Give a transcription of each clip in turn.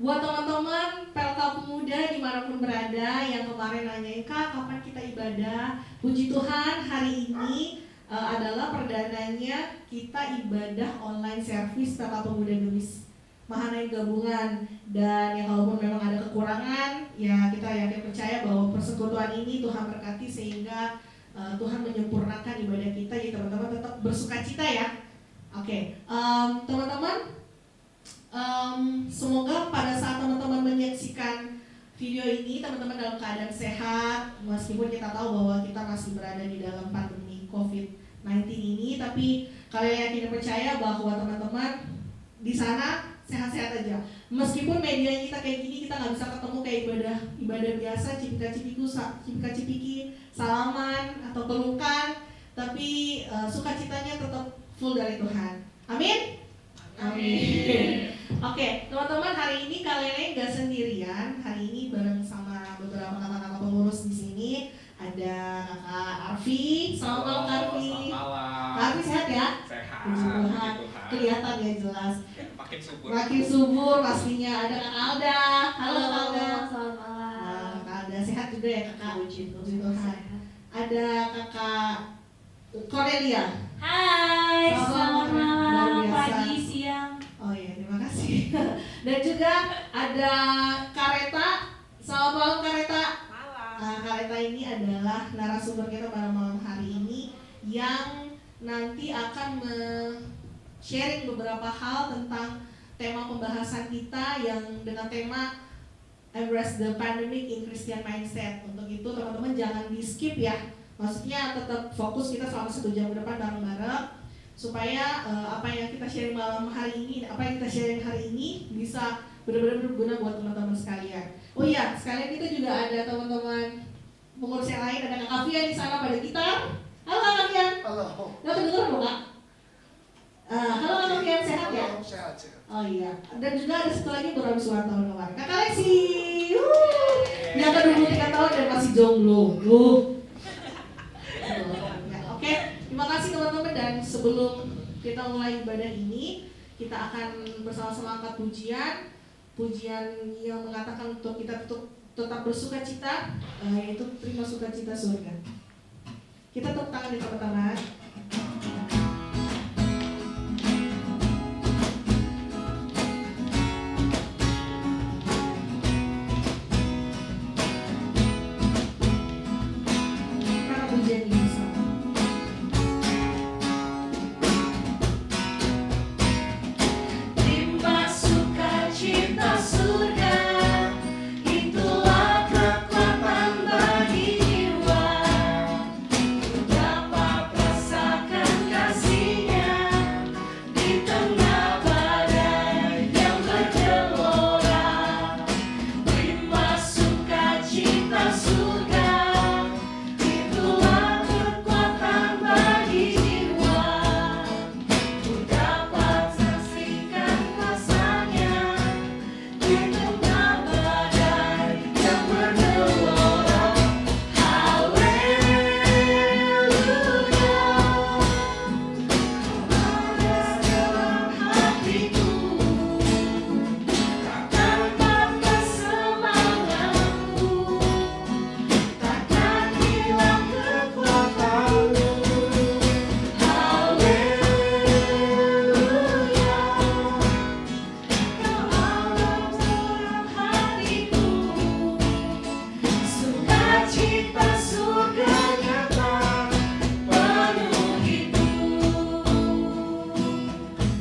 Buat teman-teman PLK Pemuda dimanapun berada yang kemarin nanyain, Kak kapan kita ibadah? Puji Tuhan hari ini adalah perdananya kita ibadah online service PLK Pemuda Gemis Mahanaim Gabungan. Dan ya kalaupun memang ada kekurangan, ya kita yakin percaya bahwa persekutuan ini Tuhan berkati sehingga Tuhan menyempurnakan ibadah kita. Jadi teman-teman tetap bersukacita ya. Oke, teman-teman, semoga pada saat teman-teman menyaksikan video ini, teman-teman dalam keadaan sehat, meskipun kita tahu bahwa kita masih berada di dalam pandemi COVID-19 ini, tapi kalian yakin percaya bahwa teman-teman di sana sehat-sehat aja. Meskipun media kita kayak gini, kita nggak bisa ketemu kayak ibadah biasa, cipika-cipiki, salaman atau pelukan, tapi sukacitanya tetap full dari Tuhan. Amin. Amin. Oke, teman-teman, hari ini kalian nggak sendirian. Hari ini bareng sama beberapa kakak-kakak pengurus di sini. Ada kakak Arfi. Selamat malam, Kak Arfi. Selamat malam. Kak Arfi sehat ya? Sehat. Puji Tuhan. Kelihatan ya jelas. Makin subur. Makin subur pastinya. Ada Kak Alda. Halo Kak Alda. Selamat malam. Nah, Kak Alda sehat juga ya kakak. Puji Tuhan. Ada kakak Cornelia. Hai, selamat malam, Luar biasa. pagi, siang. Oh iya, terima kasih. Dan juga ada Kareta. Selamat malam Kareta. Nah, Kareta ini adalah narasumber kita pada malam hari ini yang nanti akan sharing beberapa hal tentang tema pembahasan kita yang dengan tema Embrace the Pandemic in Christian Mindset. Untuk itu teman-teman jangan di skip ya. Maksudnya tetap fokus kita selama 1 jam ke depan bareng-bareng supaya apa yang kita sharing malam hari ini, apa yang kita sharing hari ini bisa benar-benar berguna buat teman-teman sekalian. Oh iya, sekalian kita juga ada teman-teman pengurus yang lain, ada Kak Fian di sana pada gitar. Halo Kak Fian. Halo. Nggak kedengeran loh Kak. Halo Kak Fian, sehat ya? Sehat. Oh iya. Dan juga ada satu lagi baru habis ulang tahun kemarin. Kakak Lexi. Yang ke-23 tahun dan masih jomblo. Oke, terima kasih teman-teman, dan sebelum kita mulai ibadah ini, kita akan bersama-sama angkat pujian yang mengatakan untuk kita tetap bersukacita, yaitu terima sukacita surga. Kita tepuk tangan di pertama. Karena pujian ini sama. Terima sukacita surga, itulah kekuatan bagi jiwa. Ku dapat rasakan kasih-Nya di tengah badai yang bergelora. Terima sukacita surga, itulah kekuatan bagi jiwa. Ku dapat saksikan kuasa-Nya di tengah badai yang bergelora. Haleluya, ada dalam hatiku, takkan patah semangatku, takkan hilang kekuatanmu. Haleluya, Kau alam dalam hatiku, sukacita surga nyata penuh hidup.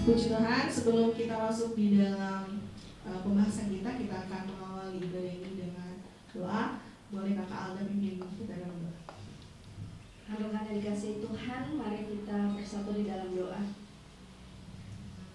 Puji Tuhan, sebelum kita masuk di dalam pembahasan kita akan mengawali ibadah ini dengan doa. Boleh Kakak Alda pimpin kita dalam doa. Rekan yang dikasihi Tuhan, mari kita bersatu di dalam doa.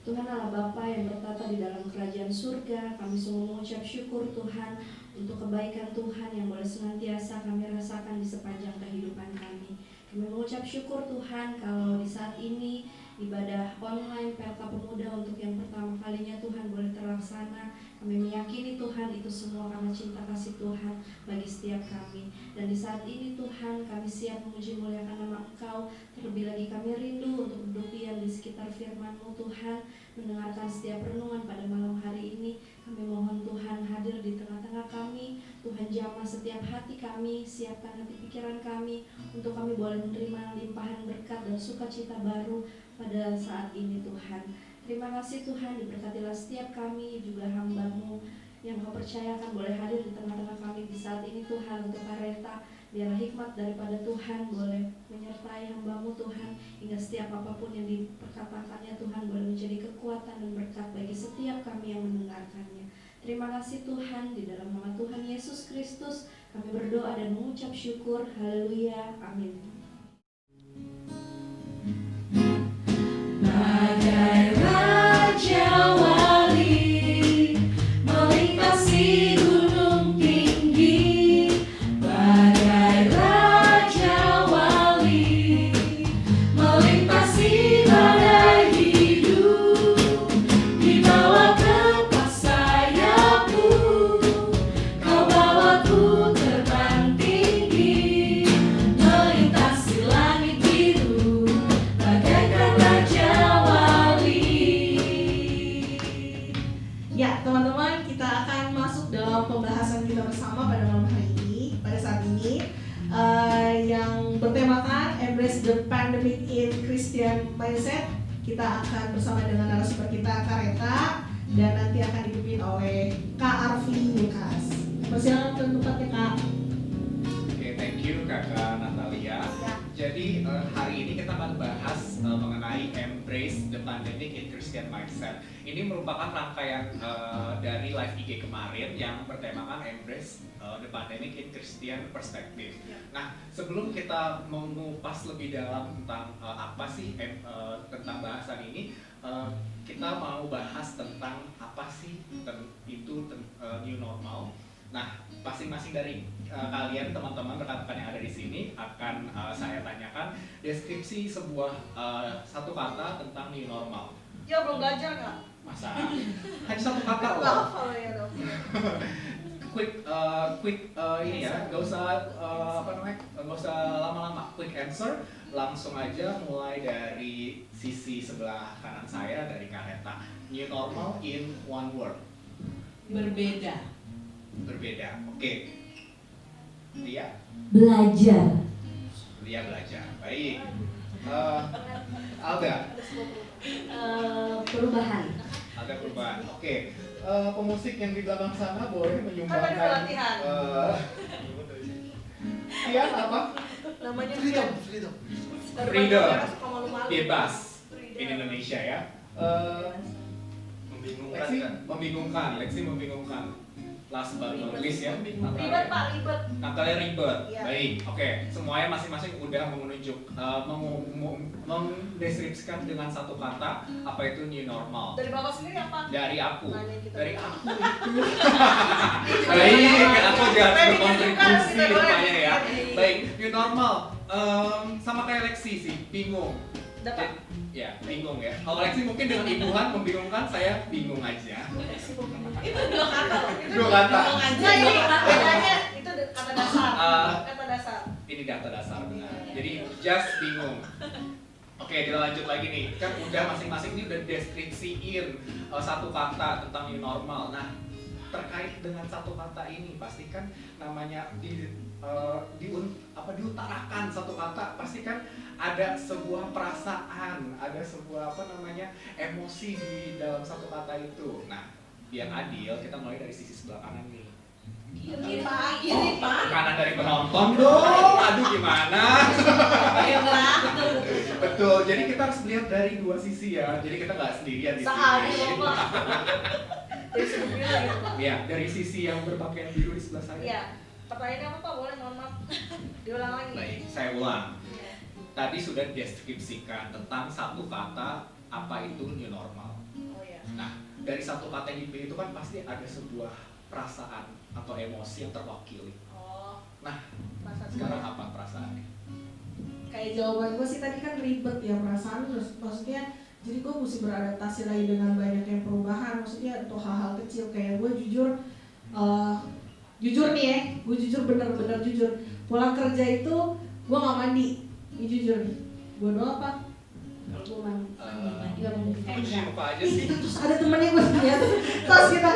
Tuhan Allah Bapa yang bertata di dalam kerajaan surga, kami sungguh mengucap syukur Tuhan untuk kebaikan Tuhan yang boleh senantiasa kami rasakan di sepanjang kehidupan kami. Kami mengucap syukur Tuhan kalau di saat ini ibadah online PLK Pemuda untuk yang pertama kalinya Tuhan boleh terlaksana. Kami meyakini Tuhan itu semua karena cinta kasih Tuhan bagi setiap kami. Dan di saat ini Tuhan kami siap memuji muliakan nama Engkau. Terlebih lagi kami rindu untuk duduk diam di sekitar firman-Mu Tuhan, mendengarkan setiap renungan pada malam hari ini. Kami mohon Tuhan tengah-tengah kami. Tuhan jamah setiap hati kami, siapkan hati pikiran kami untuk kami boleh menerima limpahan berkat dan sukacita baru pada saat ini Tuhan. Terima kasih Tuhan, diberkatilah setiap kami, juga hamba-Mu yang Kau percayakan boleh hadir di tengah-tengah kami di saat ini Tuhan untuk kareta. Biarlah hikmat daripada Tuhan boleh menyertai hamba-Mu Tuhan, hingga setiap apapun yang diperkatakannya Tuhan boleh menjadi kekuatan dan berkat bagi setiap kami yang mendengarkannya. Terima kasih Tuhan, di dalam nama Tuhan Yesus Kristus kami berdoa dan mengucap syukur. Haleluya, amin. Bagai Raja Wali melintasi gunung tinggi, bagai Raja Wali melintasi badai hidup, dibawa kepas sayapmu, Kau bawaku terbang tinggi, melintasi langit biru, bagaikan Raja Wali. Ya, teman-teman, kita akan masuk dalam pembahasan kita bersama pada malam hari ini, pada saat ini, yang bertemakan Embrace the Pandemic in Christian Mindset. Kita akan bersama dengan narasumber kita Kareta, dan nanti akan dipimpin oleh Kak Arfi Lukas. Persilakan ke tempatnya Kak. Oke, thank you Kakak Natalia. Jadi hari ini kita akan bahas mengenai Embrace the Pandemic in Christian Mindset. Ini merupakan rangkaian dari live IG kemarin yang bertemakan Embrace the Pandemic in Christian Perspective. Nah, sebelum kita mengupas lebih dalam tentang apa sih tentang bahasan ini, kita mau bahas tentang apa sih itu new normal. Nah, masing-masing dari kalian teman-teman rekan-rekan yang ada di sini akan saya tanyakan deskripsi sebuah satu kata tentang new normal. Ya belum belajar Kak. Masa hanya satu kata loh. Hafal ya dong. quick ini ya, gak usah gak usah lama-lama. Quick answer, langsung aja mulai dari sisi sebelah kanan saya dari Kareta. New normal in one word. Berbeda. Berbeda. Oke. Lia Belajar. belajar. Baik. Alda Perubahan. ada perubahan. Oke. Pemusik yang di belakang sana boleh menyumbangkan. Pelatihan. Iya apa? Namanya Freedom. Freedom. Suka malu-malu. Bebas. In Indonesia ya. Membingungkan Lexi kan? membingungkan. Last but not least ya. Ribet Pak, ribet. Natalnya ribet. Iya. Baik. Oke. Semuanya masing-masing udah menunjuk mendeskripsikan dengan satu kata apa itu new normal. Dari Bapak sendiri apa? Dari aku. Nanya kita. Dari aku itu. Baik, aku jangan berkontribusi rupanya ya. Baik, new normal. Sama kayak Lexi sih, bingung. Dapat. Ya, bingung ya. Kalau Lexi mungkin dengan ibuhan membingungkan, saya bingung aja. Itu dua kata loh. Itu Dua kata. bingung aja. Ini bedanya itu kata dasar. Kata dasar. Ini data dasar benar. Jadi just bingung. Oke, kita lanjut lagi nih. Kan udah masing-masing ini udah deskripsiin satu kata tentang new normal. Nah, terkait dengan satu kata ini pasti kan namanya diutarakan satu kata, pasti kan ada sebuah perasaan, ada sebuah emosi di dalam satu kata itu. Nah, biar adil kita mulai dari sisi sebelah kanan nih. Kiri Pak. Kanan dari penonton dong. Aduh gimana? Iya lah. Betul. Jadi kita harus melihat dari dua sisi ya. Jadi kita nggak sendirian di Sehari sini. Bapak. Dari sini gitu. Ya, dari sisi yang berpakaian biru di sebelah saya. Iya. Pertanyaannya apa Pak? Boleh mohon maaf. Diulang lagi. Baik, saya ulang. Iya. Tadi sudah deskripsikan tentang satu kata apa itu new normal. Oh iya. Nah, dari satu kata yang dipilih itu kan pasti ada sebuah perasaan atau emosi yang terwakili. Oh. Nah, Perasaan sekarang saya. apa perasaannya? Kayak jawaban gue sih tadi kan ribet ya perasaan, terus maksudnya jadi gue mesti beradaptasi lagi dengan banyaknya perubahan, maksudnya untuk hal-hal kecil kayak gue jujur nih ya, gue jujur bener-bener jujur pulang kerja itu gue nggak mandi, ini jujur nih, gue doang apa? Gue mandi. Siapa aja sih? Terus ada temennya gue ternyata, terus kita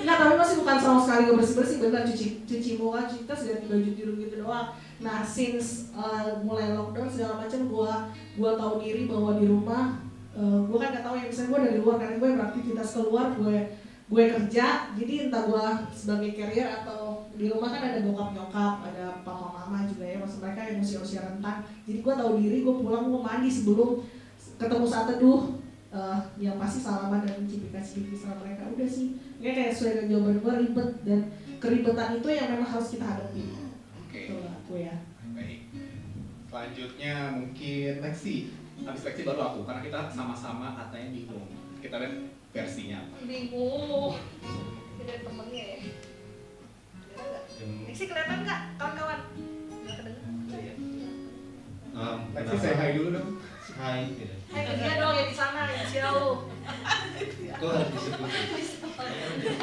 nggak, tapi masih bukan sama sekali sekali gak bersih-bersih, benar cuci muka, cuci tas, ganti baju tidur gitu doang. Nah, since mulai lockdown segala macam, gue tahu diri bahwa di rumah, gue kan gak tahu ya, misalnya gue dari luar karena gue beraktivitas keluar, gue kerja, jadi entah gue sebagai carrier atau di rumah kan ada bokap nyokap, ada papa mama juga ya, maksud mereka yang usia rentan. Jadi gue tahu diri, gue pulang gue mandi sebelum ketemu saat teduh. Yang pasti salaman dan cipika-cipiki sama mereka, udah sih kayak sesuai dengan jawaban gue, ribet, dan keribetan itu yang memang harus kita hadapi. Itu aku ya. Baik. Selanjutnya mungkin Lexi. Habis Lexi baru aku, karena kita sama-sama katanya bingung. Kita lihat versinya apa. Bingung. Tidak temennya ya. Lexi kelihatan nggak kawan-kawan? Nggak kedengeran. Lexi saya hai dulu dong. Hai, tidak. Hai ke dia dong yang di sana yang jauh. Itu harus disebutin.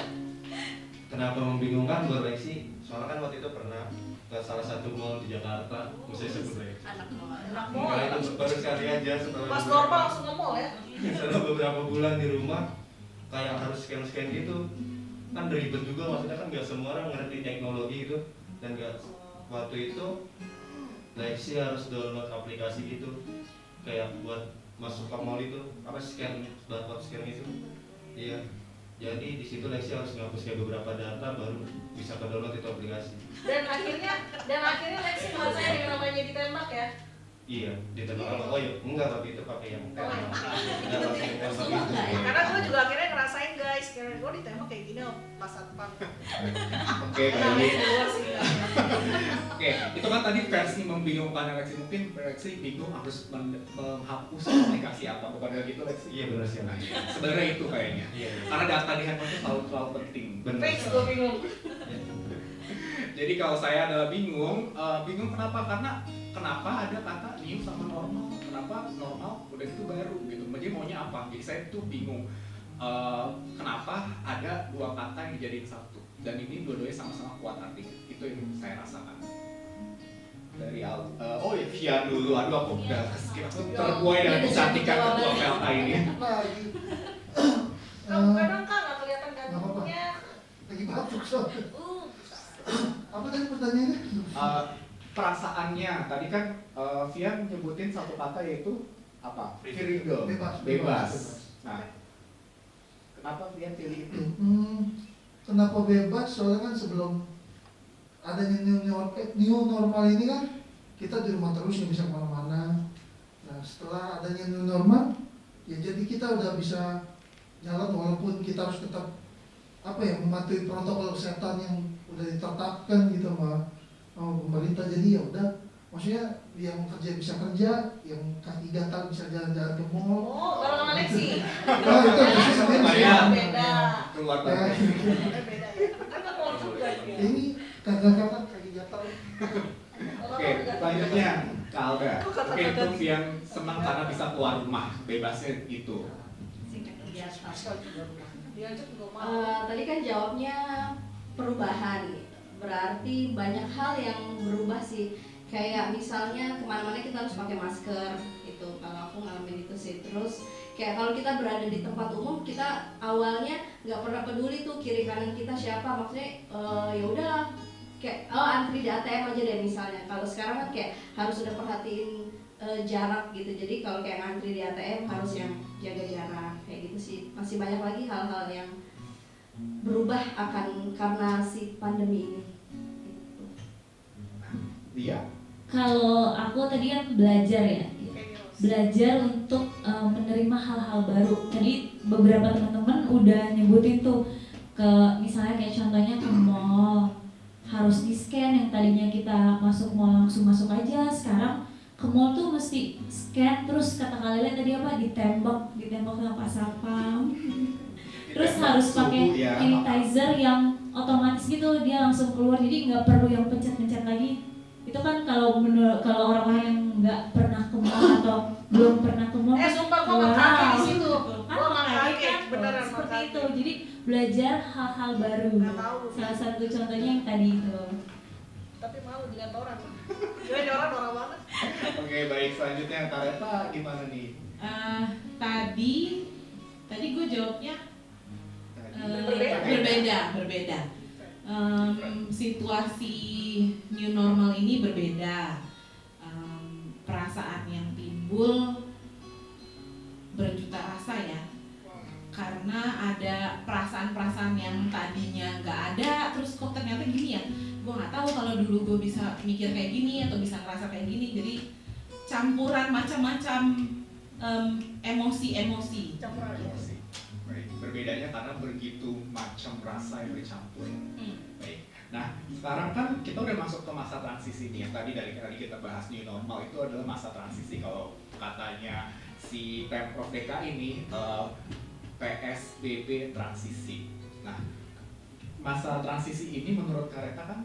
Kenapa membingungkan buat Lexi? Soalnya kan waktu itu pernah ke salah satu mall di Jakarta, mesti sebut Lexi. Anak mall. Enggak, itu baru sekali aja setelah Pas normal langsung nge-mall ya. setelah beberapa bulan di rumah, kayak harus scan gitu. Kan ribet juga, maksudnya kan nggak semua orang ngerti teknologi itu. Dan nggak, waktu itu Lexi harus download aplikasi gitu, kayak buat masuk ke mall itu, apa scan, barcode scan itu. Iya. Jadi di situ Lexi harus ngapus kayak beberapa data baru bisa ke download itu aplikasi. Dan akhirnya Lexi merasa yang namanya ditembak ya. Iya, ditembak apa? Oh iya, enggak, tapi itu pakai yang Oh, iya. enggak pakai yang tembak itu. Karena gue juga akhirnya ngerasain guys, karena gue ditembak kayak gini pas satpam. Oke, Nah, baik. keluar sih. Oke, itu kan tadi versi membingungkan Lexi. Mungkin Lexi bingung harus menghapus aplikasi apa. Bukan gitu Lexi? Iya benar sih. Nah, iya. Sebenarnya itu kayaknya. Iya. Karena data di handphone itu selalu penting. Benar. Fix gue bingung. Jadi kalau saya adalah bingung kenapa? Karena kenapa ada kata new sama normal? Kenapa normal udah itu baru gitu? Jadi maunya apa? Jadi saya tuh bingung. Kenapa ada dua kata yang dijadiin satu? Dan ini dua-duanya sama-sama kuat artinya. Itu yang saya rasakan. Dari oh ya Via dulu. Aduh aku udah terbuai dengan kecantikan ketua PLK ini. Kamu kadang kan nggak kelihatan gantungnya. Lagi batuk so. Apa tadi pertanyaannya? Perasaannya tadi kan Via nyebutin satu kata yaitu apa? Free will. Bebas. Nah, kenapa Via pilih itu? Kenapa bebas? Soalnya kan sebelum adanya new normal ini kan kita di rumah terus nggak bisa kemana-mana. Nah setelah adanya new normal, ya jadi kita udah bisa jalan walaupun kita harus tetap mematuhi protokol kesehatan yang udah ditetapkan gitu sama pemerintah. Jadi ya udah, maksudnya yang kerja bisa kerja, yang kaki gatal bisa jalan-jalan ke mall. Oh, kalau sama Lexi. Nah, itu bisa Beda. Keluar Ya, dari Beda ya. Kan ke mall juga ya. ini karena kaki gatal. Oke, selanjutnya Kak Alda. Oke, itu yang senang karena bisa keluar rumah, bebasnya itu. Diajak juga mau. Tadi kan jawabnya perubahan, berarti banyak hal yang berubah sih. Kayak misalnya kemana-mana kita harus pakai masker, itu kalau aku ngalamin itu sih. Terus kayak kalau kita berada di tempat umum, kita awalnya nggak pernah peduli tuh kiri kanan kita siapa, maksudnya ya udahlah kayak antri di ATM aja deh misalnya. Kalau sekarang kan kayak harus udah perhatiin jarak gitu. Jadi kalau kayak ngantri di ATM harus yang jaga jarak kayak gitu sih. Masih banyak lagi hal-hal yang berubah akan karena si pandemi ini. Gitu. Dia. Kalau aku tadi kan belajar ya, belajar untuk menerima hal-hal baru. Tadi beberapa teman-teman udah nyebutin tuh ke misalnya kayak contohnya ke mall harus di scan, yang tadinya kita masuk mall langsung masuk aja, sekarang ke mall tuh mesti scan. Terus kata kalian tadi apa, ditembak sama pas satpam. Terus harus pakai sanitizer yang otomatis gitu, dia langsung keluar, jadi nggak perlu yang pencet-pencet lagi. Itu kan kalau orang-orang yang nggak pernah ke mall atau belum pernah ke mall, Sumpah gua nggak kaki di situ. kan Gua nggak makanya kaki, kan beneran seperti nggak itu. kaki. Jadi belajar hal-hal baru. Nggak tahu. Salah satu contohnya yang tadi itu. Tapi malu dilihat orang. Dia orang norak banget. Oke, baik. Selanjutnya Kareta gimana nih? Tadi gue jawabnya Berbeda. berbeda. Situasi new normal ini berbeda. Perasaan yang timbul berjuta rasa ya, karena ada perasaan-perasaan yang tadinya nggak ada, terus kok ternyata gini ya. Gue nggak tahu kalau dulu gue bisa mikir kayak gini atau bisa ngerasa kayak gini. Jadi campuran macam-macam emosi-emosi. Campuran emosi. Baik, berbedanya karena begitu macam rasa yang bercampur. Baik. Nah, sekarang kan kita udah masuk ke masa transisi nih. Yang tadi kita bahas new normal itu adalah masa transisi. Kalau katanya si Pemprov DKI ini PSBB transisi. Nah, masa transisi ini menurut Kareta kan,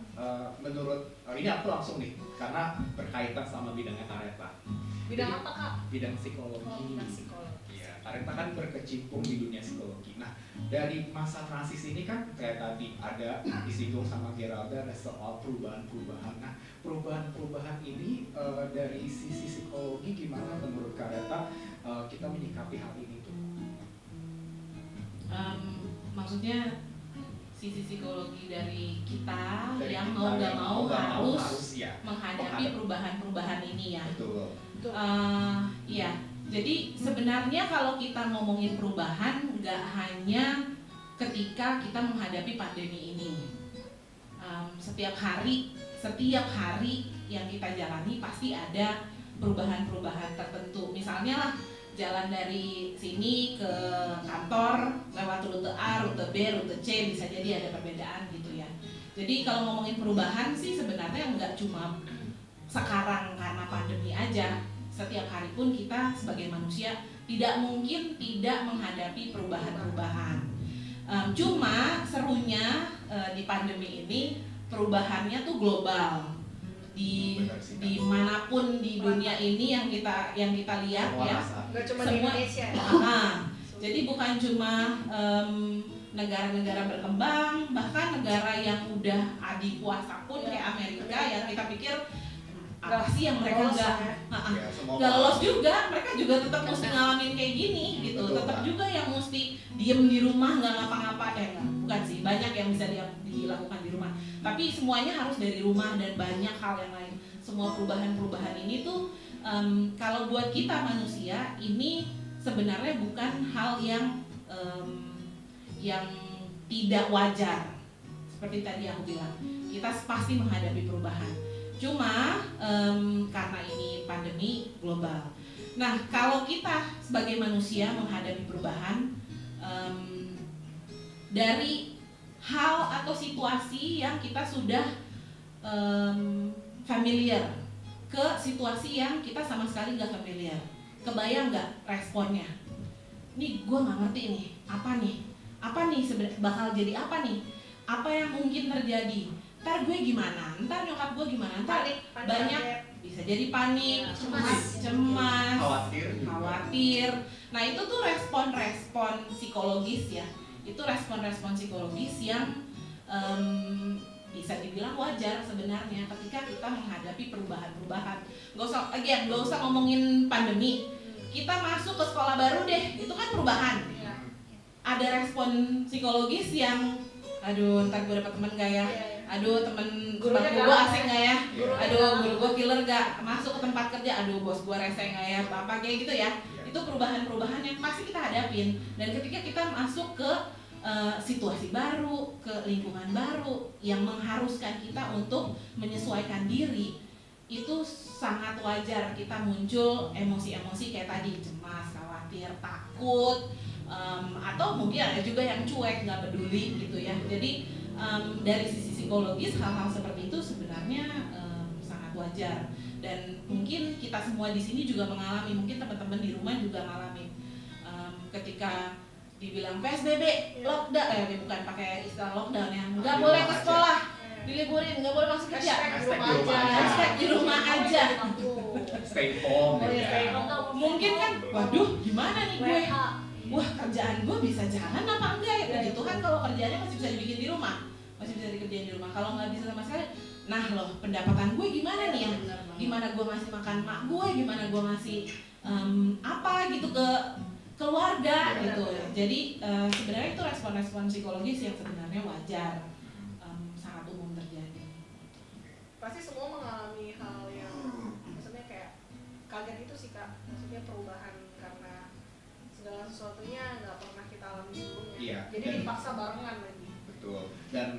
ini aku langsung nih karena berkaitan sama bidangnya Kareta. Bidang apa Kak? Bidang psikologi. Oh, bidang psikologi. Iya, Kareta kan berkecimpung di dunia psikologi. Nah, dari masa transisi ini kan kayak tadi ada disinggung sama Geralda ada soal perubahan-perubahan. Nah, perubahan-perubahan ini dari sisi psikologi gimana menurut Kareta kita menyikapi hal ini tuh? Maksudnya sisi psikologi dari kita Dari yang kita mau nggak yang mau harus ya menghadapi perubahan-perubahan ini ya. betul. Iya. Jadi sebenarnya kalau kita ngomongin perubahan nggak hanya ketika kita menghadapi pandemi ini. Setiap hari yang kita jalani pasti ada perubahan-perubahan tertentu. Misalnya lah, jalan dari sini ke kantor lewat rute A, rute B, rute C, bisa jadi ada perbedaan gitu ya. Jadi kalau ngomongin perubahan sih sebenarnya nggak cuma sekarang karena pandemi aja. Setiap hari pun kita sebagai manusia tidak mungkin tidak menghadapi perubahan-perubahan. Cuma serunya di pandemi ini perubahannya tuh global. Di manapun di dunia ini yang kita lihat ya, Nggak cuma di Indonesia ya? Jadi bukan cuma negara-negara berkembang, bahkan negara yang udah adikuasa pun kayak Amerika yang kita pikir apa sih yang mereka nggak lolos juga, mereka juga tetap mesti ngalamin kayak gini gitu. Betul, Tetap Pak. juga yang mesti diem di rumah nggak ngapa-ngapa, bukan sih, banyak yang bisa dilakukan di rumah, tapi semuanya harus dari rumah dan banyak hal yang lain. Semua perubahan-perubahan ini tuh kalau buat kita manusia ini sebenarnya bukan hal yang tidak wajar. Seperti tadi aku bilang, kita pasti menghadapi perubahan. Cuma karena ini pandemi global. Nah, kalau kita sebagai manusia menghadapi perubahan dari hal atau situasi yang kita sudah familiar ke situasi yang kita sama sekali nggak familiar. Kebayang nggak responnya? Nih gue nggak ngerti nih, apa nih sebenarnya bakal jadi apa nih? Apa yang mungkin terjadi? Ntar gue gimana? Ntar nyokap gue gimana? Ntar Panik, banyak bisa jadi panik, Ya, cemas, Khawatir. Nah itu tuh respon-respon psikologis ya. Itu respon-respon psikologis yang bisa dibilang wajar sebenarnya ketika kita menghadapi perubahan-perubahan. Gak usah ngomongin pandemi. Kita masuk ke sekolah baru deh, itu kan perubahan. Ada respon psikologis yang, aduh ntar gue dapet temen gak ya? Aduh temen Gurunya gue galak asing ya? gak ya? Gurunya Aduh galak. guru gue killer gak? Masuk ke tempat kerja, aduh bos gue rese gak ya? Apa kayak gitu ya? Itu perubahan-perubahan yang pasti kita hadapin. Dan ketika kita masuk ke situasi baru, ke lingkungan baru yang mengharuskan kita untuk menyesuaikan diri, itu sangat wajar kita muncul emosi-emosi kayak tadi, cemas, khawatir, takut, atau mungkin ada juga yang cuek, nggak peduli gitu ya. Jadi dari sisi psikologis hal-hal seperti itu sebenarnya sangat wajar, dan mungkin kita semua di sini juga mengalami, mungkin teman-teman di rumah juga mengalami ketika dibilang PSBB, lockdown, bukan pakai istilah lockdown ya, nggak boleh ke sekolah, diliburin, nggak boleh masuk kerja, hashtag di rumah aja, Stay home. Oh, ya. stay home. Mungkin kan, waduh gimana nih gue, wah kerjaan gue bisa jalan apa enggak ya? Puji Tuhan kalau kerjaannya masih bisa dibikin di rumah, masih bisa dikerjain di rumah. Kalau nggak bisa sama sekali, nah loh pendapatan gue gimana nih ya? Gimana gue ngasih makan mak gue, gimana gue ngasih apa gitu ke keluarga gitu. Jadi sebenarnya itu respon-respon psikologis yang sebenarnya wajar, pasti semua mengalami hal yang maksudnya kayak kaget itu sih Kak, maksudnya perubahan karena segala sesuatunya nggak pernah kita alami sebelumnya. Iya, Jadi dan- dipaksa barengan lagi. Betul. Dan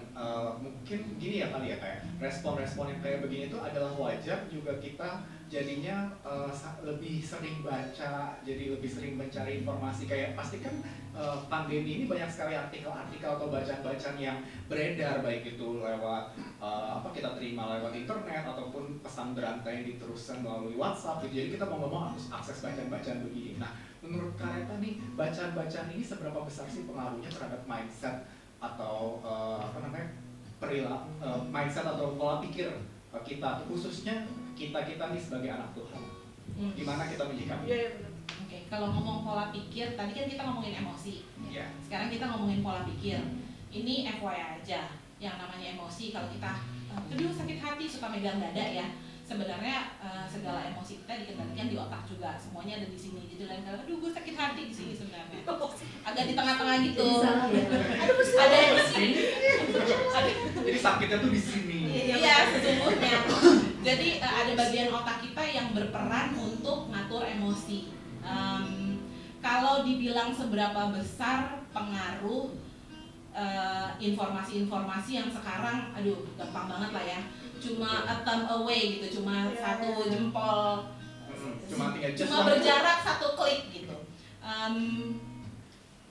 mungkin gini ya kali ya, kayak respon-respon yang kayak begini itu adalah wajar juga kita jadinya lebih sering baca, jadi lebih sering mencari informasi. Kayak pasti kan pandemi ini banyak sekali artikel-artikel atau bacaan-bacaan yang beredar, baik itu lewat kita terima lewat internet ataupun pesan berantai yang diteruskan melalui WhatsApp gitu. Jadi kita mau nggak mau harus akses bacaan-bacaan begini. Nah, menurut Kareta nih, bacaan-bacaan ini seberapa besar sih pengaruhnya terhadap mindset atau perilaku, mindset atau pola pikir kita, khususnya kita nih sebagai anak Tuhan? Gimana kita menyikapi? Iya, iya benar. Oke, kalau ngomong pola pikir, tadi kan kita ngomongin emosi. Ya. Sekarang kita ngomongin pola pikir. Ini FYI aja, yang namanya emosi. Kalau kita, aduh sakit hati, suka megang dada ya. Sebenarnya segala emosi kita dikendalikan di otak juga. Semuanya ada di sini. Jadi lain kali, aduh gue sakit hati di sini sebenarnya. Agak di tengah-tengah gitu. Jadi salah ya. Ada di sini. Jadi sakitnya tuh di sini. Iya, sesungguhnya. Jadi ada bagian otak kita yang berperan untuk ngatur emosi. Kalau dibilang seberapa besar pengaruh informasi-informasi yang sekarang, aduh gampang banget lah ya. Cuma a thumb away gitu, cuma satu jempol, cuma berjarak satu klik gitu.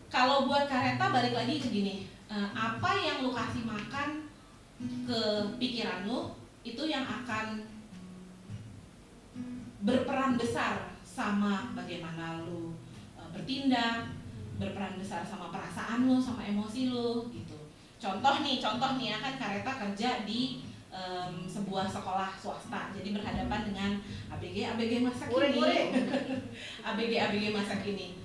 Kalau buat Kareta balik lagi ke gini, apa yang lu kasih makan ke pikiran lu itu yang akan berperan besar sama bagaimana lu bertindak, berperan besar sama perasaan lu, sama emosi lu gitu. Contoh nih ya kan Kareta kerja di sebuah sekolah swasta, jadi berhadapan dengan ABG masa kini. ABG masa kini.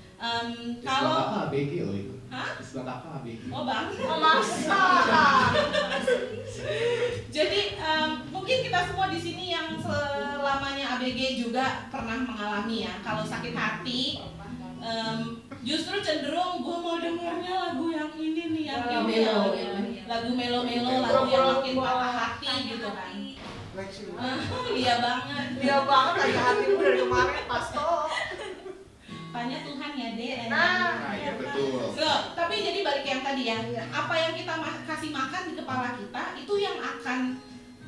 Kalau kakak ABG loh itu. Hah? Sebelah kakak ABG. Oh bang. Oh masa. Jadi mungkin kita semua di sini yang selamanya ABG juga pernah mengalami ya. Kalau sakit hati, justru cenderung gue mau dengarnya lagu yang ini nih, yang melo, lagu melo-melo, lagu yang makin patah hati gitu kan. Iya banget. Dia banget lagi hatimu dari kemarin pasto. Tanya Tuhan ya deh. Nah, iya betul. Tapi jadi balik yang tadi ya, apa yang kita kasih makan di kepala kita itu yang akan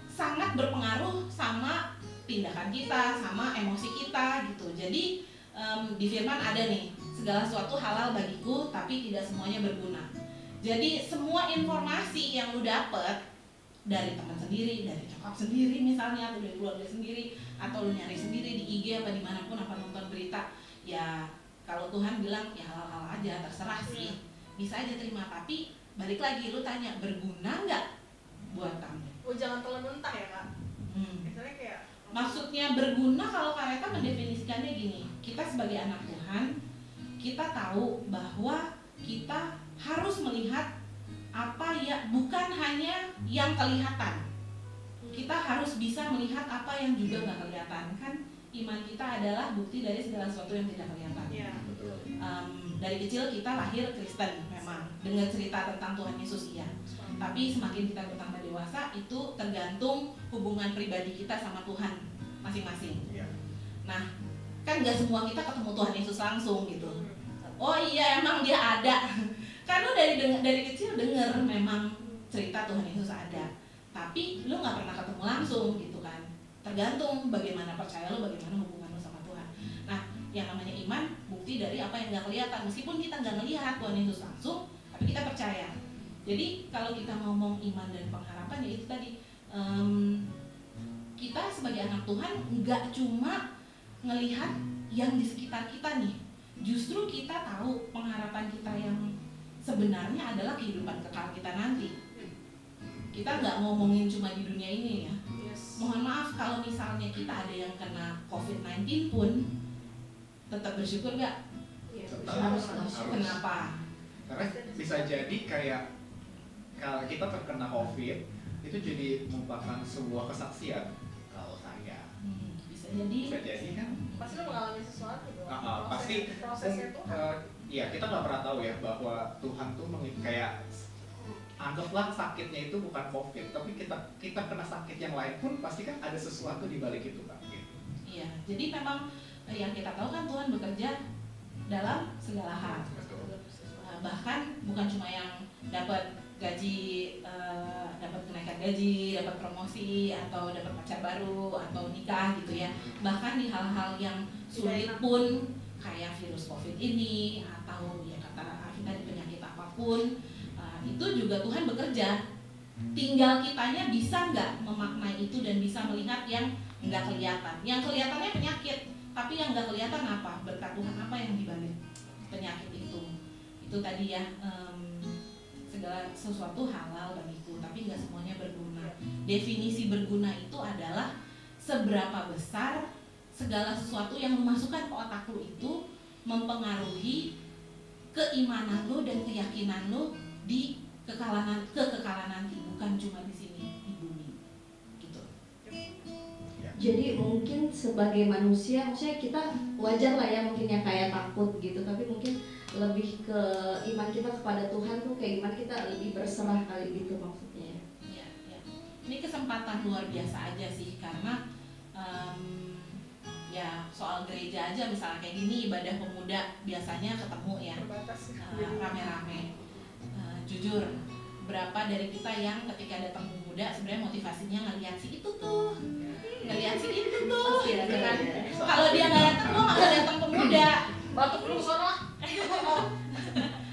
sangat berpengaruh sama tindakan kita, sama emosi kita gitu. Jadi di firman ada nih, segala sesuatu halal bagiku tapi tidak semuanya berguna. Jadi semua informasi yang lu dapet dari teman sendiri, dari nyokap sendiri misalnya, atau dari keluarga sendiri, atau lu nyari sendiri di IG apa dimanapun, apa nonton berita, ya kalau Tuhan bilang ya halal-halal aja, terserah sih, bisa aja terima. Tapi balik lagi lu tanya, berguna nggak buat kamu? Oh jangan telan mentah ya Kak. Misalnya kayak Maksudnya berguna kalau Kareta mendefinisikannya gini, kita sebagai anak Tuhan, kita tahu bahwa kita harus melihat apa ya, bukan hanya yang kelihatan. Kita harus bisa melihat apa yang juga nggak kelihatan. Kan iman kita adalah bukti dari segala sesuatu yang tidak kelihatan. Iya. Betul. Dari kecil kita lahir Kristen memang, dengan cerita tentang Tuhan Yesus iya. Tapi semakin kita bertambah dewasa itu tergantung hubungan pribadi kita sama Tuhan masing-masing. Iya. Nah, kan nggak semua kita ketemu Tuhan Yesus langsung gitu. Oh iya emang dia ada. Karena dari kecil denger memang cerita Tuhan Yesus ada. Tapi lu nggak pernah ketemu langsung gitu kan. Tergantung bagaimana percaya lu, bagaimana hubungan lu sama Tuhan. Nah, yang namanya iman bukti dari apa yang nggak kelihatan. Meskipun kita nggak ngelihat Tuhan Yesus langsung, tapi kita percaya. Jadi kalau kita ngomong iman dan pengharapan ya itu tadi, kita sebagai anak Tuhan nggak cuma ngelihat yang di sekitar kita nih. Justru kita tahu pengharapan kita yang sebenarnya adalah kehidupan kekal kita nanti. Kita nggak ngomongin cuma di dunia ini ya. Yes. Mohon maaf kalau misalnya kita ada yang kena COVID-19 pun tetap bersyukur nggak? Iya. Harus. Kenapa? Karena bisa jadi kayak kalau kita terkena COVID itu jadi merupakan sebuah kesaksian. Kalau saya Bisa jadi. bisa jadi kan, Pasti lo mengalami sesuatu dong. pasti prosesnya tuh. ya kita nggak pernah tahu ya bahwa Tuhan tuh kayak anggaplah sakitnya itu bukan COVID, tapi kita kena sakit yang lain pun pasti kan ada sesuatu di balik itu Kak. Gitu. Iya, jadi memang yang kita tahu kan Tuhan bekerja dalam segala hal. Bahkan bukan cuma yang dapat gaji, dapat kenaikan gaji, dapat promosi, atau dapat pacar baru, atau nikah gitu ya. Bahkan di hal-hal yang sulit pun kayak virus COVID ini, atau ya kata Afita di penyakit apapun, itu juga Tuhan bekerja. Tinggal kitanya bisa nggak memaknai itu dan bisa melihat yang nggak kelihatan. Yang kelihatannya penyakit, tapi yang nggak kelihatan apa? Berkat Tuhan apa yang dibalik penyakit itu? Itu tadi ya, segala sesuatu halal bagiku, tapi nggak semuanya berguna. Definisi berguna itu adalah seberapa besar segala sesuatu yang memasukkan ke otak lu itu mempengaruhi keimanan lu dan keyakinan lu di kekekalan nanti, bukan cuma di sini di bumi gitu. Jadi mungkin sebagai manusia, maksudnya kita wajar lah ya mungkin ya kayak takut gitu, tapi mungkin lebih ke iman kita kepada Tuhan tuh, kayak iman kita lebih berserah kali gitu maksudnya. Ya, ya. Ini kesempatan luar biasa aja sih, karena ya soal gereja aja misalnya kayak gini, ibadah pemuda biasanya ketemu ya rame-rame. Jujur, berapa dari kita yang ketika datang pemuda sebenarnya motivasinya ngeliat si itu tuh, ngeliat si itu tuh, gitu kan? Kalau dia nggak datang, gua nggak datang pemuda. Batuk dulu sono.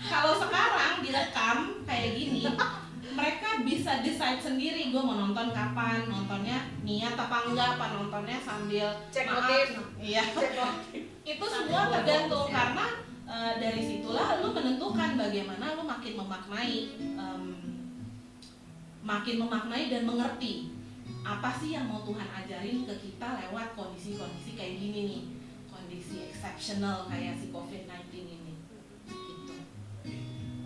Kalau sekarang direkam kayak gini, mereka bisa decide sendiri, gue mau nonton kapan, nontonnya niat apa enggak, apa nontonnya sambil Cek maaf. notif. Iya. Itu semua tergantung karena dari situlah lu menentukan bagaimana lu makin memaknai dan mengerti apa sih yang mau Tuhan ajarin ke kita lewat kondisi-kondisi kayak gini nih, kondisi exceptional kayak si COVID-19 ini. Gitu.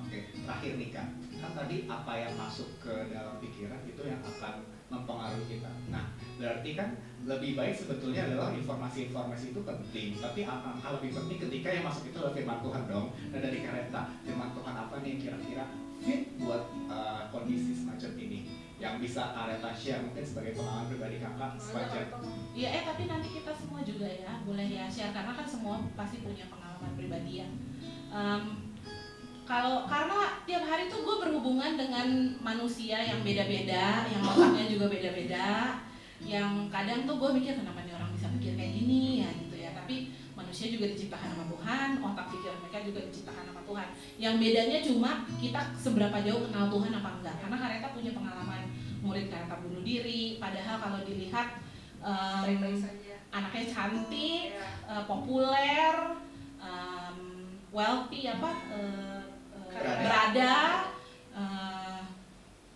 Oke, terakhir nih Kak, kan tadi apa yang masuk ke dalam pikiran itu yang akan mempengaruhi kita. Nah, berarti kan lebih baik sebetulnya adalah informasi-informasi itu penting, tapi hal lebih penting ketika yang masuk itu adalah firman Tuhan dong. Dan dari Kareta, firman Tuhan apa nih yang kira-kira fit buat kondisi semacam ini, yang bisa Kareta share mungkin sebagai pengalaman pribadi kakak semacam. Iya, tapi nanti kita semua juga ya boleh ya share, karena kan semua pasti punya pengalaman pribadi ya. Karena tiap hari tuh gue berhubungan dengan manusia yang beda-beda, yang otaknya juga beda-beda, yang kadang tuh gue mikir kenapa nih orang bisa mikir kayak gini ya gitu ya. Tapi manusia juga diciptakan sama Tuhan, otak pikiran mereka juga diciptakan sama Tuhan. Yang bedanya cuma kita seberapa jauh kenal Tuhan apa enggak. Karena Kareta punya pengalaman murid Kareta bunuh diri, padahal kalau dilihat anaknya cantik, populer, wealthy berada,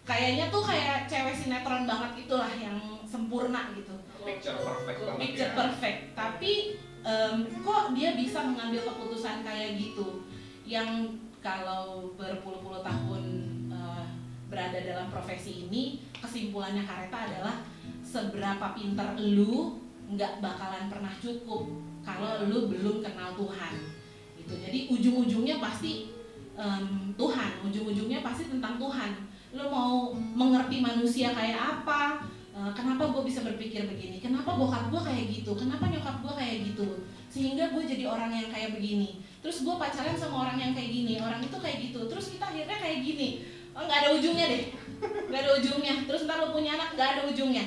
kayaknya tuh kayak cewek sinetron banget itulah, yang sempurna gitu, Picture perfect banget picture ya. perfect. Tapi kok dia bisa mengambil keputusan kayak gitu, yang kalau berpuluh-puluh tahun berada dalam profesi ini, kesimpulannya Kareta adalah seberapa pintar lu nggak bakalan pernah cukup kalau lu belum kenal Tuhan gitu. Jadi ujung-ujungnya pasti Tuhan, ujung-ujungnya pasti tentang Tuhan. Lu mau mengerti manusia kayak apa, kenapa gue bisa berpikir begini, kenapa bokap gue kayak gitu, kenapa nyokap gue kayak gitu, sehingga gue jadi orang yang kayak begini. Terus gue pacaran sama orang yang kayak gini, orang itu kayak gitu, terus kita akhirnya kayak gini. Nggak ada ujungnya deh, nggak ada ujungnya. Terus ntar lu punya anak, nggak ada ujungnya.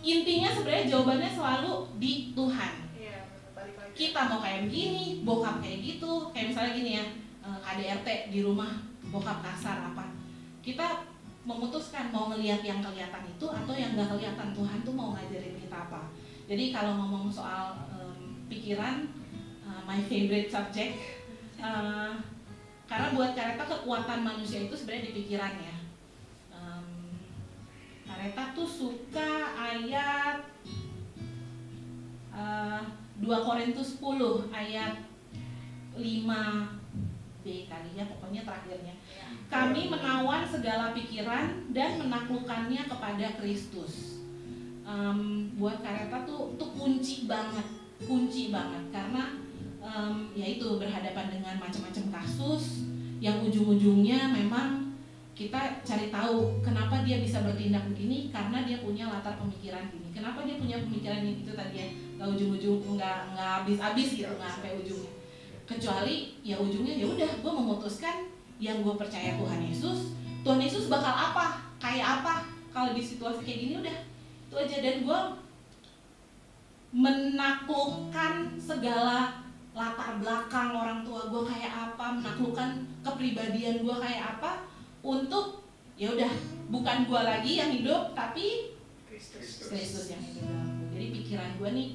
Intinya sebenarnya jawabannya selalu di Tuhan. Kita mau kayak begini, bokap kayak gitu, kayak misalnya gini ya, KDRT di rumah, bokap kasar apa, kita memutuskan mau ngelihat yang kelihatan itu atau yang nggak kelihatan. Tuhan tuh mau ngajarin kita apa. Jadi kalau ngomong soal pikiran, my favorite subject, karena buat Kareta kekuatan manusia itu sebenarnya di pikiran ya. Kareta tuh suka ayat 2 Korintus 10 ayat 5b kali ya, pokoknya terakhirnya. Kami menawan segala pikiran dan menaklukkannya kepada Kristus. Buat Kareta tuh kunci banget karena yaitu berhadapan dengan macam-macam kasus yang ujung-ujungnya memang kita cari tahu kenapa dia bisa bertindak begini, karena dia punya latar pemikiran gini. Kenapa dia punya pemikiran itu tadi ya, nggak ujung-ujung, nggak habis-habis gitu, nggak sampai ujungnya. Kecuali ya ujungnya ya udah, gue memutuskan yang gue percaya Tuhan Yesus bakal apa, kayak apa kalau di situasi kayak gini, udah itu aja. Dan gue menaklukkan segala latar belakang orang tua gue kayak apa, menaklukkan kepribadian gue kayak apa, untuk ya udah bukan gue lagi yang hidup, tapi Kristus yang hidup dalam gue. Jadi pikiran gue nih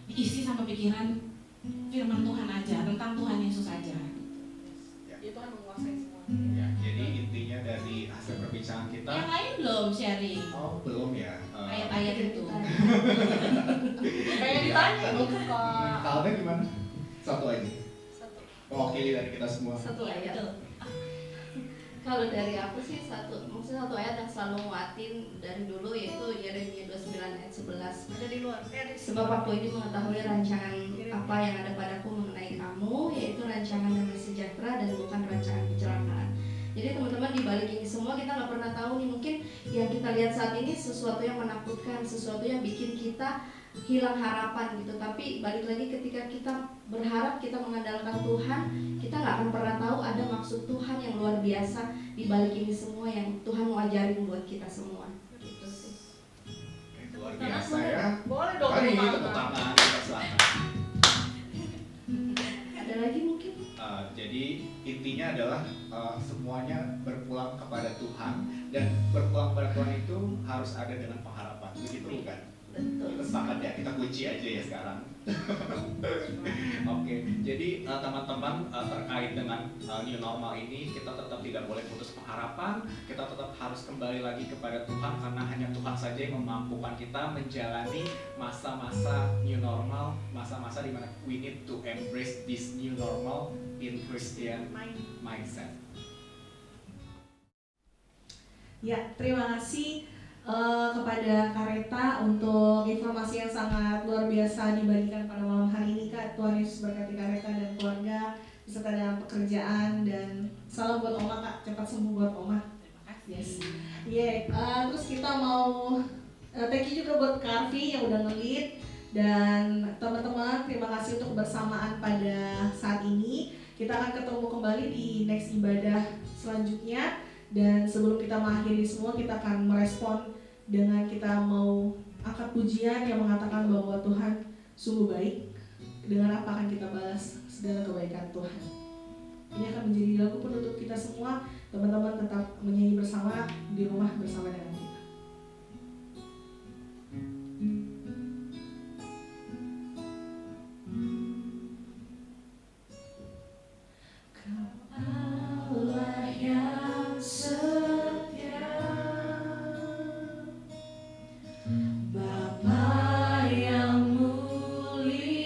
diisi sama pikiran firman Tuhan aja, tentang Tuhan Yesus aja. Ya. Dia Tuhan menguasai semua. Ya, jadi intinya dari hasil perbincangan kita. Yang lain belum sharing Oh belum ya. ayat-ayat itu. Kayak ditanya nih kak. Kalnya gimana? Satu aja. Satu. Mewakili dari kita semua. Satu ayat. Betul. Kalau dari aku sih maksudnya satu ayat yang selalu nguatin dari dulu, yaitu Yeremia 29 ayat 11. Ada di luar. Ada di Sebab aku ini mengetahui rancangan apa yang ada padaku mengenai kamu, yaitu rancangan damai sejahtera dan bukan rancangan kecelakaan. Jadi teman-teman, di balik ini semua kita nggak pernah tahu nih, mungkin yang kita lihat saat ini sesuatu yang menakutkan, sesuatu yang bikin kita hilang harapan gitu. Tapi balik lagi, ketika kita berharap, kita mengandalkan Tuhan, kita nggak akan pernah tahu ada maksud Tuhan yang luar biasa di balik ini semua yang Tuhan mau ajarin buat kita semua. Gitu sih. Oke, luar biasa ya. Boleh dong. Mari tepuk tepuk tangan. tangan kita silakan. Ada lagi mungkin? Jadi intinya adalah semuanya berpulang kepada Tuhan, dan berpulang kepada Tuhan itu harus ada dengan pengharapan. Begitu bukan? Betul. Kita sepakat ya, kita kunci aja ya sekarang. Oke, jadi teman-teman, terkait dengan new normal ini, kita tetap tidak boleh putus pengharapan. Kita tetap harus kembali lagi kepada Tuhan, karena hanya Tuhan saja yang memampukan kita menjalani masa-masa new normal, masa-masa di mana we need to embrace this new normal in Christian mindset. Ya, terima kasih kepada Kareta untuk informasi yang sangat luar biasa dibagikan pada malam hari ini, Kak. Tuhan Yesus berkati Kareta dan keluarga beserta dengan pekerjaan, dan salam buat Oma, Kak. Cepat sembuh buat Oma. Terima kasih. Yes. Terus kita mau thank you juga buat Karvi yang udah nge-lead, dan teman-teman terima kasih untuk kebersamaan pada saat ini. Kita akan ketemu kembali di next ibadah selanjutnya. Dan sebelum kita mengakhiri semua, kita akan merespon dengan kita mau angkat pujian yang mengatakan bahwa Tuhan sungguh baik. Dengan apa akan kita balas segala kebaikan Tuhan. Ini akan menjadi lagu penutup kita semua. Teman-teman tetap menyanyi bersama di rumah bersama dengan kita. Allah yang setia, Bapa yang mulia,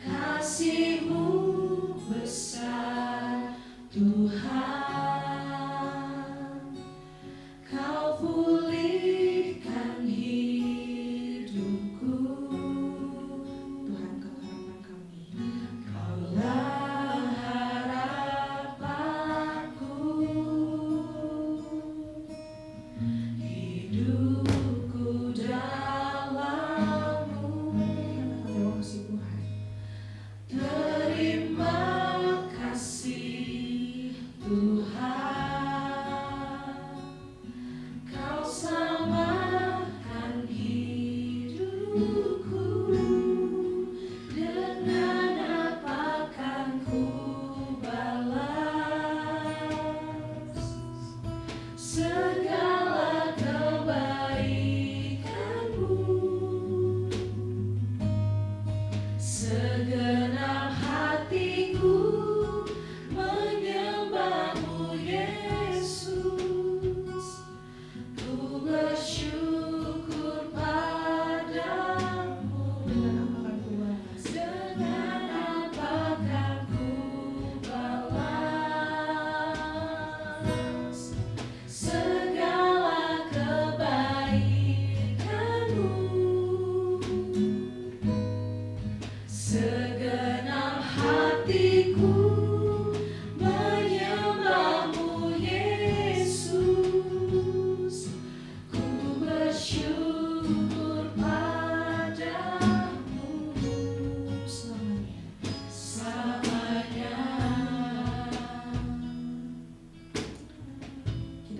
kasih-Mu besar Tuhan.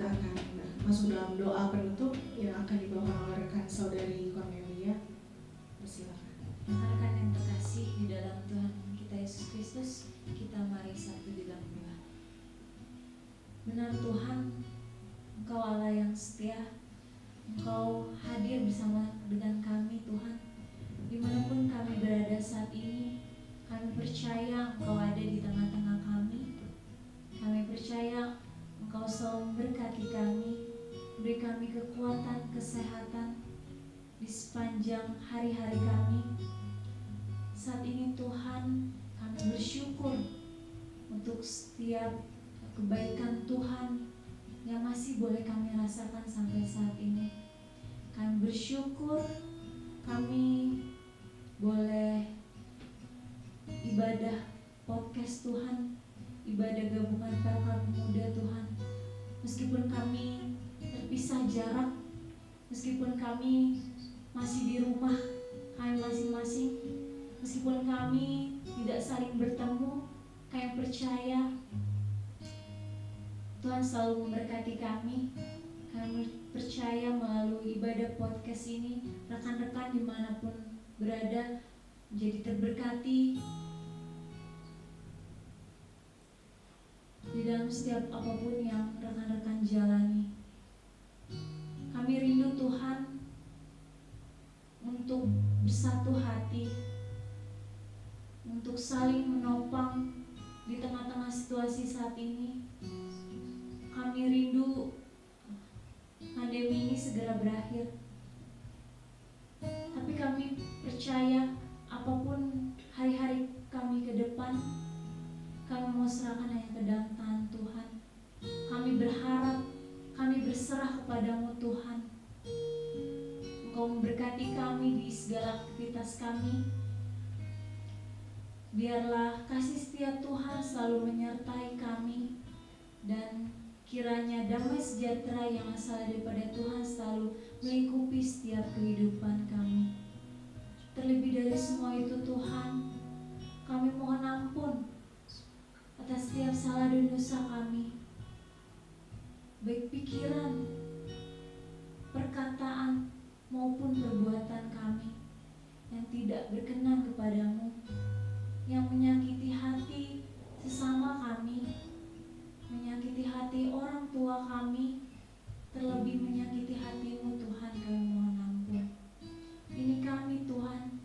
kita akan masuk dalam doa penutup yang akan dibawakan oleh rekan saudari Cornelia. Persilakan. Rekan-rekan yang terkasih di dalam Tuhan kita Yesus Kristus, kita mari satu di dalam doa. Benar Tuhan, Engkau Allah yang setia, Engkau hadir bersama dengan kami Tuhan. Dimanapun kami berada saat ini, kami percaya Engkau ada di tengah-tengah kami. Kami percaya Engkau selalu memberkati kami, beri kami kekuatan, kesehatan di sepanjang hari-hari kami. Saat ini Tuhan, kami bersyukur untuk setiap kebaikan Tuhan yang masih boleh kami rasakan sampai saat ini. Kami bersyukur kami boleh ibadah podcast Tuhan, ibadah gabungan para pemuda Tuhan. Meskipun kami terpisah jarak, meskipun kami masih di rumah kami masing-masing, meskipun kami tidak saling bertemu, kami percaya Tuhan selalu memberkati kami. Kami percaya melalui ibadah podcast ini, rekan-rekan dimanapun berada menjadi terberkati di dalam setiap apapun yang rekan-rekan jalani. Kami rindu Tuhan untuk bersatu hati, untuk saling menopang di tengah-tengah situasi saat ini. Kami rindu pandemi ini segera berakhir. Tapi kami percaya apapun hari-hari kami ke depan, kami mau serahkan hanya ke dalam tangan Tuhan. Kami berharap, kami berserah kepadamu Tuhan. Engkau memberkati kami di segala aktivitas kami. Biarlah kasih setia Tuhan selalu menyertai kami, dan kiranya damai sejahtera yang asal daripada Tuhan selalu melingkupi setiap kehidupan kami. Terlebih dari semua itu Tuhan, kami mohon ampun atas setiap salah dan dosa kami, baik pikiran, perkataan maupun perbuatan kami yang tidak berkenan kepadamu, yang menyakiti hati sesama kami, menyakiti hati orang tua kami, terlebih menyakiti hatimu Tuhan. Kami mohon ampun. Ini kami Tuhan,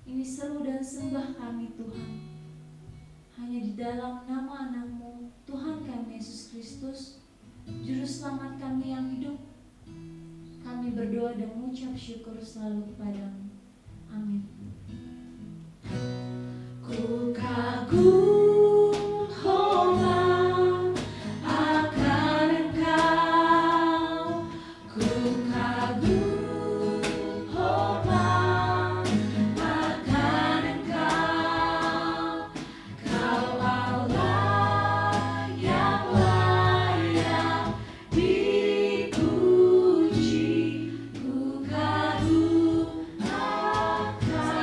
ini seru dan sembah kami Tuhan, hanya di dalam nama anakmu Tuhan kami Yesus Kristus, Juru Selamat kami yang hidup. Kami berdoa dan mengucap syukur selalu kepadamu. Amin. Ku kagum akan Engkau, ku kagum akan Engkau, Kau Allah yang layak dipuji. Ku kagum akan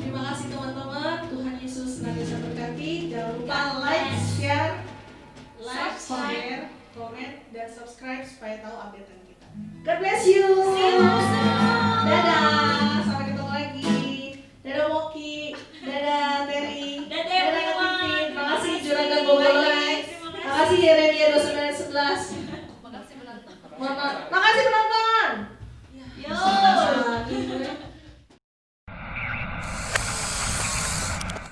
Terima kasih teman-teman. Tuhan Yesus senantiasa berkati. Jangan lupa like, share, comment, dan subscribe supaya tahu updatean kita. God bless you. See you. Dadah. Sampai ketemu lagi. Dadah Moki. Dadah Terry. Dadah Titin. Makasih Juragan Bogolai. Makasih Yeremia 2911.